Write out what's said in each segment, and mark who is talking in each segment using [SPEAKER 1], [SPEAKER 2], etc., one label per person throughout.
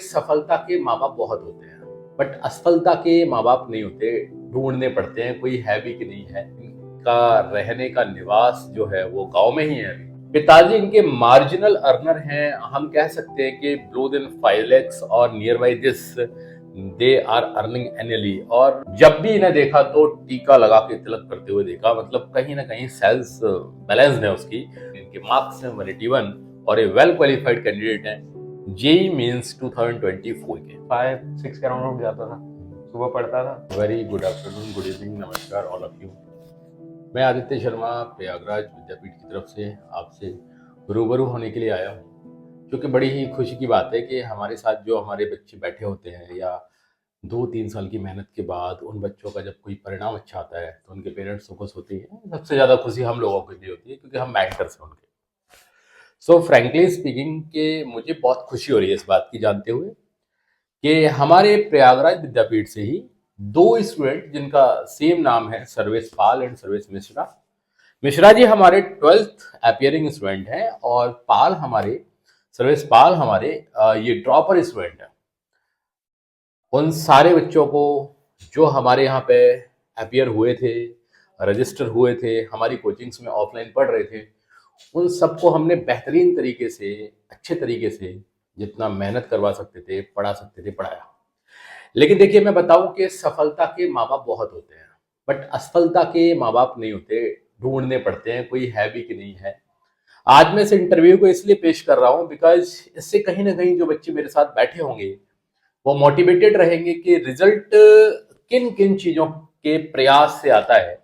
[SPEAKER 1] सफलता के माँ बाप बहुत होते हैं, बट असफलता के माँ बाप नहीं होते। ढूंढने पड़ते हैं कोई है भी कि नहीं है। इनका रहने का निवास जो है वो गांव में ही है। अभी पिताजी इनके मार्जिनल अर्नर हैं। हम कह सकते हैं कि ब्लो देन 5 lakhs और near by this they are earning annually. और जब भी इन्हें देखा तो टीका लगा के तिलक करते हुए देखा, मतलब कहीं ना कहीं सेल्स बैलेंस है उसकी। इनके मार्क्स हैं 181 और ये वेल क्वालिफाइड कैंडिडेट हैं। जेई मीन्स 2024 के
[SPEAKER 2] 5-6 के अराउंड उठ जाता था, सुबह पढ़ता था।
[SPEAKER 1] Very good afternoon, good evening, नमस्कार ऑल ऑफ यू। मैं आदित्य शर्मा प्रयागराज विद्यापीठ की तरफ से आपसे रूबरू होने के लिए आया हूँ, क्योंकि बड़ी ही खुशी की बात है कि हमारे साथ जो हमारे बच्चे बैठे होते हैं या 2-3 साल की मेहनत के बाद उन बच्चों का जब कोई परिणाम अच्छा आता है तो उनके पेरेंट्स को खुश होती है। सबसे ज़्यादा खुशी हम लोगों को भी होती है क्योंकि हम मेंटर्स हैं उनके। सो फ्रैंकली स्पीकिंग के मुझे बहुत खुशी हो रही है इस बात की जानते हुए कि हमारे प्रयागराज विद्यापीठ से ही 2 स्टूडेंट जिनका सेम नाम है, सर्वेश पाल एंड सर्वेश मिश्रा। मिश्रा जी हमारे 12th अपियरिंग स्टूडेंट हैं और सर्वेश पाल हमारे ये ड्रॉपर स्टूडेंट हैं। उन सारे बच्चों को जो हमारे यहाँ पे अपियर हुए थे, रजिस्टर हुए थे, हमारी कोचिंग्स में ऑफलाइन पढ़ रहे थे, उन सबको हमने बेहतरीन तरीके से, अच्छे तरीके से, जितना मेहनत करवा सकते थे, पढ़ा सकते थे, पढ़ाया। लेकिन देखिए, मैं बताऊं कि सफलता के माँ बाप बहुत होते हैं, बट असफलता के माँ बाप नहीं होते। ढूंढने पड़ते हैं कोई है भी कि नहीं है। आज मैं इस इंटरव्यू को इसलिए पेश कर रहा हूं बिकॉज इससे कहीं ना कहीं जो बच्चे मेरे साथ बैठे होंगे वो मोटिवेटेड रहेंगे कि रिजल्ट किन किन चीजों के प्रयास से आता है।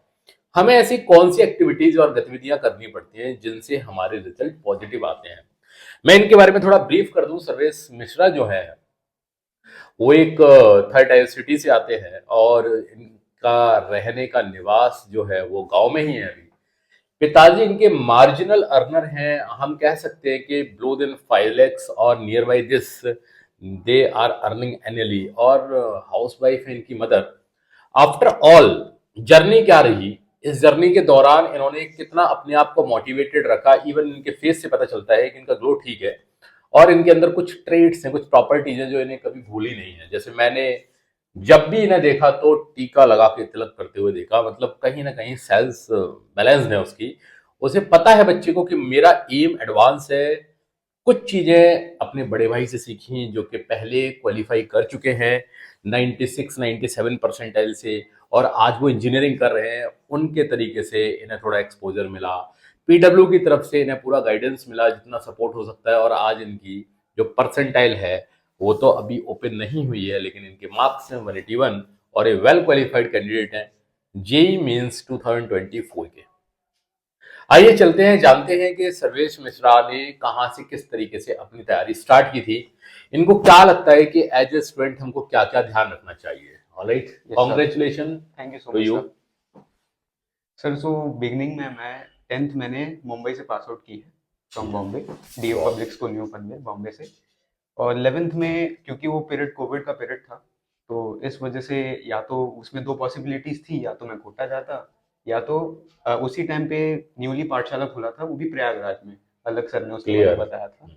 [SPEAKER 1] हमें ऐसी कौन सी एक्टिविटीज और गतिविधियां करनी पड़ती हैं जिनसे हमारे रिजल्ट पॉजिटिव आते हैं। मैं इनके बारे में थोड़ा ब्रीफ कर दूं। सर्वेश मिश्रा जो है वो एक थर्ड टायर सिटी से आते हैं और इनका रहने का निवास जो है वो गांव में ही है। अभी पिताजी इनके मार्जिनल अर्नर हैं। हम कह सकते हैं कि ब्लो देन 5 lakhs और near by this they are earning annually. और हाउस वाइफ है इनकी मदर। आफ्टर ऑल जर्नी क्या रही, इस जर्नी के दौरान इन्होंने कितना अपने आप को मोटिवेटेड रखा, इवन इनके फेस से पता चलता है कि इनका ग्लो ठीक है। और इनके अंदर कुछ ट्रेड्स हैं, कुछ प्रॉपर्टीज हैं जो इन्हें कभी भूली नहीं है। जैसे मैंने जब भी इन्हें देखा तो टीका लगा के तिलक करते हुए देखा, मतलब कहीं ना कहीं सेल्स बैलेंस है उसकी। उसे पता है बच्चे को कि मेरा एम एडवांस है। कुछ चीजें अपने बड़े भाई से सीखी जो कि पहले क्वालिफाई कर चुके हैं 96-97 परसेंटाइल से, और आज वो इंजीनियरिंग कर रहे हैं। उनके तरीके से इन्हें थोड़ा एक्सपोजर मिला, पीडब्ल्यू की तरफ से इन्हें पूरा गाइडेंस मिला जितना सपोर्ट हो सकता है। और आज इनकी जो परसेंटाइल है वो तो अभी ओपन नहीं हुई है, लेकिन इनके मार्क्स हैं 181 और ये वेल क्वालिफाइड कैंडिडेट हैं जेई मीन्स 2024 के। आइए चलते हैं, जानते हैं कि सर्वेश मिश्रा ने कहां से किस तरीके से अपनी तैयारी स्टार्ट की थी। इनको क्या लगता है कि एज ए स्टूडेंट हमको क्या क्या ध्यान रखना चाहिए। Alright, congratulation
[SPEAKER 2] thank you so
[SPEAKER 1] too
[SPEAKER 2] much
[SPEAKER 1] you.
[SPEAKER 2] Sir. So beginning में मैं 10th मैंने मुंबई से पास आउट की है, फ्रॉम बॉम्बे, डीओ public school new Panvel Bombay से। और 11th में क्योंकि वो पीरियड कोविड का पीरियड था, तो इस वजह से या तो उसमें दो पॉसिबिलिटीज थी, या तो मैं कोटा जाता, या तो उसी टाइम पे न्यूली पाठशाला खुला था, वो भी प्रयागराज में, अलग सर ने उसके बारे में
[SPEAKER 1] क्लियर।
[SPEAKER 2] बताया था।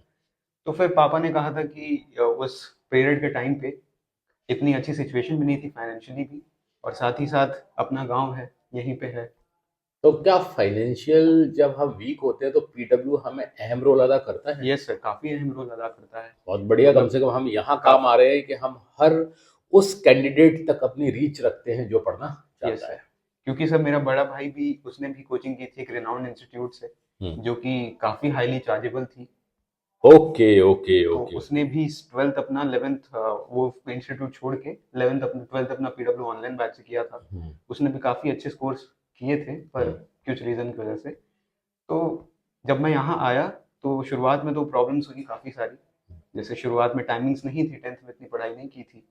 [SPEAKER 2] तो फिर पापा ने कहा था कि उस पीरियड के टाइम पे इतनी अच्छी सिचुएशन भी नहीं थी फाइनेंशियली भी, और साथ ही साथ अपना गांव है, यहीं पे है।
[SPEAKER 1] तो क्या फाइनेंशियल जब हम वीक होते हैं तो पीडब्ल्यू हमें अहम रोल अदा करता है।
[SPEAKER 2] यस सर, काफी अहम रोल अदा करता है।
[SPEAKER 1] बहुत बढ़िया, कम
[SPEAKER 2] मतलब
[SPEAKER 1] से कम हम यहाँ काम आ रहे हैं कि हम हर उस कैंडिडेट तक अपनी रीच रखते हैं जो पढ़ना
[SPEAKER 2] यस
[SPEAKER 1] चाहता
[SPEAKER 2] सर,
[SPEAKER 1] है।
[SPEAKER 2] क्योंकि सर मेरा बड़ा भाई भी, उसने भी कोचिंग की थी एक रिनाउंड इंस्टीट्यूट से, जो कि काफी हाईली चार्जेबल थी।
[SPEAKER 1] ओके ओके
[SPEAKER 2] तो
[SPEAKER 1] ओके
[SPEAKER 2] उसने
[SPEAKER 1] ओके।
[SPEAKER 2] भी 12th अपना 11th वो इंस्टीट्यूट छोड़ के 11th अपना 12th अपना पीडब्ल्यू ऑनलाइन बैच से किया था। उसने भी काफी अच्छे स्कोर्स किए थे, पर कुछ रीजन की वजह से। तो जब मैं यहाँ आया तो शुरुआत में तो प्रॉब्लम्स हुई काफी सारी। जैसे शुरुआत में टाइमिंग्स नहीं थी, 10th में इतनी पढ़ाई नहीं की थी,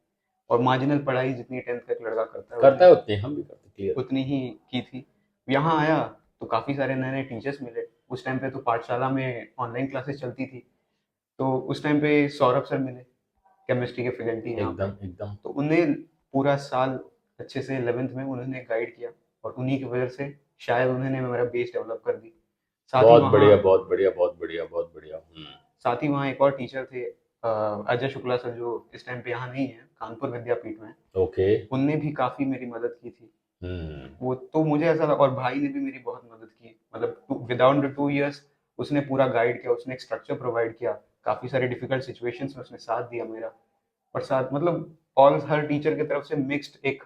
[SPEAKER 2] और मार्जिनल पढ़ाई जितनी 10th का एक लड़का करता है
[SPEAKER 1] करता है उतने हम भी करते, क्लियर।
[SPEAKER 2] उतनी ही की थी। यहाँ आया तो काफ़ी सारे नए नए टीचर्स मिले। उस टाइम पे तो पाठशाला में ऑनलाइन क्लासेस चलती थी, तो उस टाइम पे सौरभ सर मिले, केमिस्ट्री के फैकल्टी यहाँ पे।
[SPEAKER 1] एकदम एकदम।
[SPEAKER 2] तो उन्हें पूरा साल अच्छे से 11th में उन्होंने गाइड किया, और उन्हीं की वजह से शायद उन्होंने मेरा बेस डेवलप कर दी। साथ ही
[SPEAKER 1] बहुत
[SPEAKER 2] वहाँ
[SPEAKER 1] बढ़िया बहुत बढ़िया बहुत बढ़िया बहुत बढ़िया।
[SPEAKER 2] साथ ही वहाँ एक और टीचर थे, अजय शुक्ला सर जो इस टाइम पे यहाँ नहीं है, कानपुर विद्यापीठ में,
[SPEAKER 1] ओके।
[SPEAKER 2] उनने भी काफ़ी मेरी मदद की थी।
[SPEAKER 1] हम्म।
[SPEAKER 2] वो तो मुझे ऐसा लगा, और भाई ने भी मेरी बहुत मदद की, मतलब विदाउट द 2 इयर्स उसने पूरा गाइड किया, उसने एक स्ट्रक्चर प्रोवाइड किया, काफ़ी सारे डिफिकल्ट सिचुएशंस में उसने साथ दिया मेरा। और साथ मतलब ऑल हर टीचर की तरफ से मिक्स्ड एक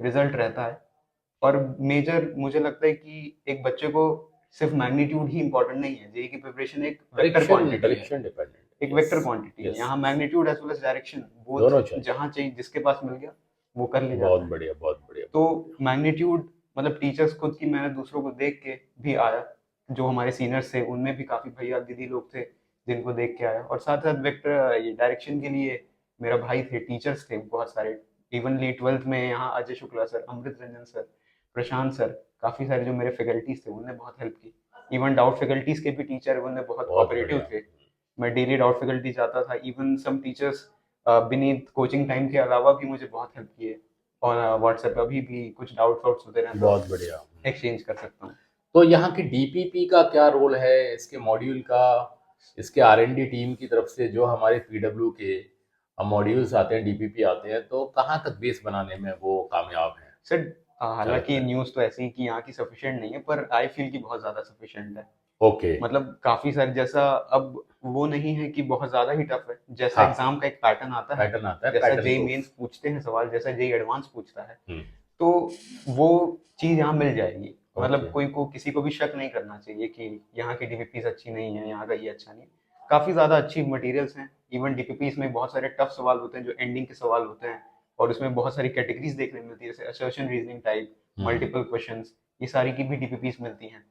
[SPEAKER 2] रिजल्ट रहता है। और मेजर मुझे लगता है कि एक बच्चे को सिर्फ मैग्नीट्यूड ही इंपॉर्टेंट नहीं है, जेई की प्रिपरेशन एक वेक्टर
[SPEAKER 1] डायरेक्शन
[SPEAKER 2] क्वांटिटी है,
[SPEAKER 1] डायरेक्शन डिपेंडेंट,
[SPEAKER 2] एक
[SPEAKER 1] यस।
[SPEAKER 2] वेक्टर क्वांटिटी है,
[SPEAKER 1] यस।
[SPEAKER 2] यहाँ magnitude as well as direction both
[SPEAKER 1] दोनों चाहिए।
[SPEAKER 2] जहाँ चाहिए जिसके पास मिल गया वो कर ले
[SPEAKER 1] बहुत
[SPEAKER 2] जाता है।
[SPEAKER 1] बढ़िया, बहुत बढ़िया,
[SPEAKER 2] तो
[SPEAKER 1] बहुत बढ़िया।
[SPEAKER 2] मैग्नीट्यूड मतलब टीचर्स खुद की, मैंने दूसरों को देख के भी आया, जो हमारे सीनियर्स थे उनमें भी काफी भैया दीदी लोग थे जिनको देख के आया। और साथ साथ वेक्टर ये डायरेक्शन के लिए मेरा भाई थे, टीचर्स थे बहुत सारे, इवनली 12th में यहाँ अजय शुक्ला सर, अमृत रंजन सर, प्रशांत सर, काफी सारे जो मेरे फैकल्टीज थे उनने बहुत हेल्प की। इवन डाउट फैकल्टीज के भी टीचर उनने बहुत
[SPEAKER 1] बहुत
[SPEAKER 2] कोऑपरेटिव
[SPEAKER 1] बढ़िया।
[SPEAKER 2] थे। मैं डेली डाउट फैकल्टी जाता था, even some teachers beneath coaching time के अलावा भी मुझे बहुत हेल्प किए। और व्हाट्सएप अभी भी कुछ डाउट वाउट्स होते हैं तो
[SPEAKER 1] बहुत बढ़िया।
[SPEAKER 2] एक्सचेंज कर सकता हूँ।
[SPEAKER 1] तो यहाँ की डीपीपी का क्या रोल है, इसके मॉड्यूल का, इसके आर&डी टीम की तरफ से जो हमारे पीडब्ल्यू के मॉड्यूल्स आते हैं, डीपीपी आते हैं, तो कहाँ तक बेस बनाने में वो कामयाब हैं?
[SPEAKER 2] सर
[SPEAKER 1] क्या लगता
[SPEAKER 2] हालांकि
[SPEAKER 1] है?
[SPEAKER 2] न्यूज़ तो ऐसी ही कि यहाँ की सफिशिएंट नहीं है, पर आई फील कि बहुत ज़्यादा सफिशिएंट है।
[SPEAKER 1] ओके।
[SPEAKER 2] मतलब काफ़ी सारे, जैसा अब वो नहीं है कि बहुत ज़्यादा ही टफ है, जैसा
[SPEAKER 1] हाँ,
[SPEAKER 2] एग्जाम का एक पैटर्न आता है,
[SPEAKER 1] पैटर्न आता है,
[SPEAKER 2] जैसा
[SPEAKER 1] पैटर्न
[SPEAKER 2] जेई
[SPEAKER 1] प्रूफ।
[SPEAKER 2] मेंस पूछते हैं सवाल, जैसा जेई एडवांस पूछता है,
[SPEAKER 1] हम्म।
[SPEAKER 2] तो वो चीज़ यहाँ मिल जाएगी। मतलब
[SPEAKER 1] ओके।
[SPEAKER 2] कोई को किसी को भी शक नहीं करना चाहिए कि यहाँ की डीपीपीस अच्छी नहीं है, यहाँ का ये अच्छा नहीं है। काफ़ी ज़्यादा अच्छी मटेरियल्स हैं। इवन डीपीपीस में बहुत सारे टफ सवाल होते हैं जो एंडिंग के सवाल होते हैं, और उसमें बहुत सारी कैटेगरीज देखने को मिलती है, जैसे असर्शन रीजनिंग टाइप,
[SPEAKER 1] हम्म।
[SPEAKER 2] मल्टीपल क्वेश्चंस, ये सारी की भी डीपीपीस मिलती हैं।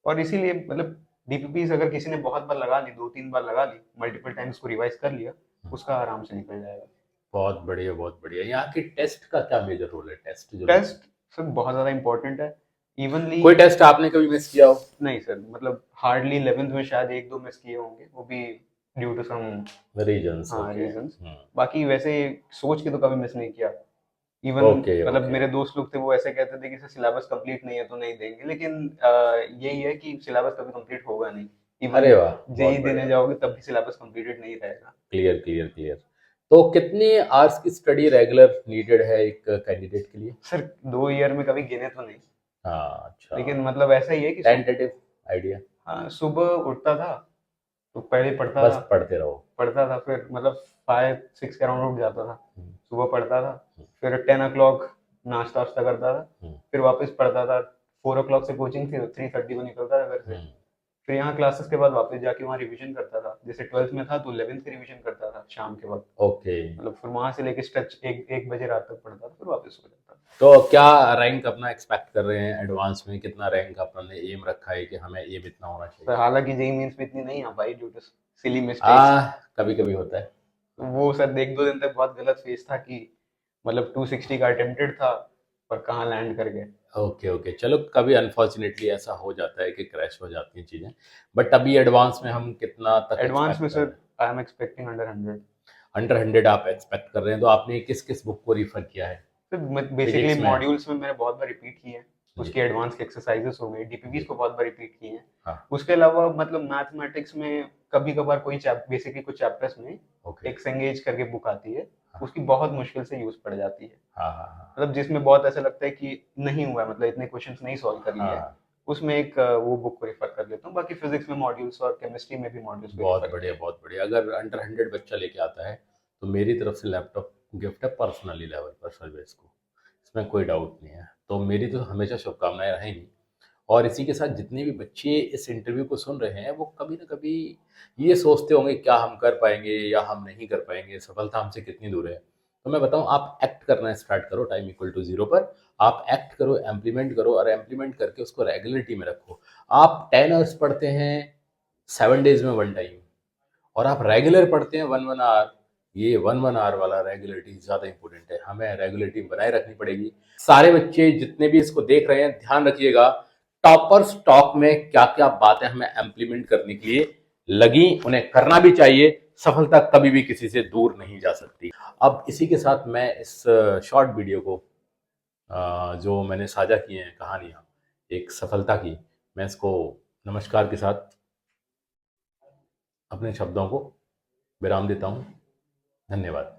[SPEAKER 2] और इसीलिए मतलब डीपीपीस अगर किसी ने बहुत बार लगा ली, 2-3 बार लगा ली, मल्टीपल टाइम्स को रिवाइज कर लिया, उसका आराम से निकल जाएगा।
[SPEAKER 1] बहुत बढ़िया, बहुत बढ़िया। यहाँ की टेस्ट का क्या मेजर रोल है, टेस्ट जो लेते
[SPEAKER 2] टेस्ट
[SPEAKER 1] हैं?
[SPEAKER 2] सर बहुत ज़्यादा इंपॉर्टेंट है। इवनली
[SPEAKER 1] कोई टेस्ट आपने कभी मिस किया हो?
[SPEAKER 2] नहीं सर, मतलब हार्डली 11th में शायद 1-2 मिस किए होंगे, वो भी ड्यू टू सम
[SPEAKER 1] रीजंस,
[SPEAKER 2] हाँ
[SPEAKER 1] ओके।
[SPEAKER 2] रीजंस। बाकी वैसे सोच के तो कभी मिस नहीं किया। इवन
[SPEAKER 1] ओके,
[SPEAKER 2] मतलब
[SPEAKER 1] ओके।
[SPEAKER 2] मेरे दोस्त लोग थे वो ऐसे कहते थे कि सर सिलेबस कंप्लीट नहीं है तो नहीं देंगे, लेकिन यही है कि सिलेबस कभी कंप्लीट होगा नहीं। इवन
[SPEAKER 1] अरे वाह,
[SPEAKER 2] जेई
[SPEAKER 1] बहुत
[SPEAKER 2] देने
[SPEAKER 1] बढ़िया।
[SPEAKER 2] जाओगे तब भी सिलेबस कंप्लीटेड नहीं रहेगा।
[SPEAKER 1] Clear, clear, clear. तो कितने आवर्स की स्टडी रेगुलर नीडेड है एक कैंडिडेट के लिए?
[SPEAKER 2] सर 2 ईयर में कभी गिने तो नहीं,
[SPEAKER 1] हाँ, अच्छा।
[SPEAKER 2] लेकिन मतलब ऐसा ही है कि
[SPEAKER 1] टेंटेटिव आइडिया?
[SPEAKER 2] हाँ, सुबह उठता था तो पहले पढ़ता
[SPEAKER 1] बस
[SPEAKER 2] था,
[SPEAKER 1] पढ़ते रहो।
[SPEAKER 2] फिर मतलब 5-6 के अराउंड उठ जाता था,
[SPEAKER 1] हम्म।
[SPEAKER 2] सुबह पढ़ता था, फिर 10 o'clock नाश्ता वाश्ता करता था,
[SPEAKER 1] हम्म।
[SPEAKER 2] फिर वापस पढ़ता था। 4 o'clock से कोचिंग थी, 3:30 को निकलता था घर से,
[SPEAKER 1] हम्म।
[SPEAKER 2] फिर यहाँ क्लासेस के बाद वापस जाके वहाँ रिवीजन करता था। जैसे 12th में था तो 11th की रिवीजन करता था शाम के वक्त,
[SPEAKER 1] ओके।
[SPEAKER 2] मतलब फिर वहां से लेके स्ट्रेच 1 बजे रात तक पढ़ता था, फिर वापस सो जाता था।
[SPEAKER 1] तो क्या रैंक अपना एक्सपेक्ट कर रहे हैं एडवांस में? कितना रैंक अपने एम रखा है कि हमें एम इतना होना
[SPEAKER 2] तो
[SPEAKER 1] चाहिए?
[SPEAKER 2] हालांकि जेई मेंस में इतनी नहीं आ पाई ड्यू टू सिली मिस्टेक्स।
[SPEAKER 1] कभी कभी होता है।
[SPEAKER 2] वो सर 1-2 दिन तक बहुत गलत फेज था कि मतलब 260 का अटेम्प्टेड था, पर कहाँ लैंड कर गए।
[SPEAKER 1] ओके, ओके, चलो, कभी अनफॉर्चुनेटली ऐसा हो जाता है कि क्रैश हो जाती हैं चीज़ें। बट अभी एडवांस में हम कितना तक
[SPEAKER 2] एडवांस में
[SPEAKER 1] एक्सपेक्ट कर
[SPEAKER 2] सर
[SPEAKER 1] रहे हैं?
[SPEAKER 2] I am expecting under 100।
[SPEAKER 1] Under 100 आप एक्सपेक्ट कर रहे हैं? तो आपने किस किस बुक को रिफर किया है?
[SPEAKER 2] तो बेसिकली
[SPEAKER 1] फिजिक्स में?
[SPEAKER 2] मॉड्यूल्स में मैंने बहुत बार रिपीट किए हैं,
[SPEAKER 1] जी।
[SPEAKER 2] उसके एडवांस के एक्सरसाइजेस हो गए, डीपीपीस
[SPEAKER 1] जी।
[SPEAKER 2] को बहुत बार रिपीट किए हैं।
[SPEAKER 1] हाँ।
[SPEAKER 2] उसके अलावा मतलब मैथमेटिक्स में कभी कभार कोई बेसिकली कुछ चैप्टर्स में
[SPEAKER 1] ओके।
[SPEAKER 2] एक सेंगेज करके बुक आती है,
[SPEAKER 1] हाँ,
[SPEAKER 2] उसकी बहुत मुश्किल से यूज पड़ जाती है।
[SPEAKER 1] हाँ, हाँ, हाँ,
[SPEAKER 2] मतलब जिसमें बहुत ऐसा लगता है कि नहीं हुआ है, मतलब इतने क्वेश्चंस नहीं सॉल्व कर लिए हैं,
[SPEAKER 1] हाँ।
[SPEAKER 2] उसमें एक वो बुक को रेफर कर लेता हूँ। बाकी फिजिक्स में मॉड्यूल्स और केमिस्ट्री में भी मॉड्यूल्स को रेफर
[SPEAKER 1] बहुत
[SPEAKER 2] किया
[SPEAKER 1] बढ़िया,
[SPEAKER 2] है।
[SPEAKER 1] बहुत बढ़िया। अगर अंडर 100 बच्चा लेके आता है तो मेरी तरफ से लैपटॉप गिफ्ट है, पर्सनली लेवल पर सर्विस को, इसमें कोई डाउट नहीं है। तो मेरी तो हमेशा शुभकामनाएं रहेंगी। और इसी के साथ जितने भी बच्चे इस इंटरव्यू को सुन रहे हैं वो कभी ना कभी ये सोचते होंगे क्या हम कर पाएंगे या हम नहीं कर पाएंगे, सफलता हमसे कितनी दूर है। तो मैं बताऊं, आप एक्ट करना स्टार्ट करो टाइम इक्वल टू जीरो पर। आप एक्ट करो, इम्प्लीमेंट करो, और इम्प्लीमेंट करके उसको रेगुलरिटी में रखो। आप 10 आवर्स पढ़ते हैं 7 डेज में 1 टाइम, और आप रेगुलर पढ़ते हैं 1 1 आवर। ये 1 1 आवर वाला रेगुलरिटी ज़्यादा इंपॉर्टेंट है, हमें रेगुलरिटी बनाए रखनी पड़ेगी। सारे बच्चे जितने भी इसको देख रहे हैं ध्यान रखिएगा, टॉपर स्टॉक में क्या क्या बातें हमें इम्प्लीमेंट करने के लिए लगी, उन्हें करना भी चाहिए। सफलता कभी भी किसी से दूर नहीं जा सकती। अब इसी के साथ मैं इस शॉर्ट वीडियो को जो मैंने साझा किए हैं कहानियाँ एक सफलता की, मैं इसको नमस्कार के साथ अपने शब्दों को विराम देता हूँ। धन्यवाद।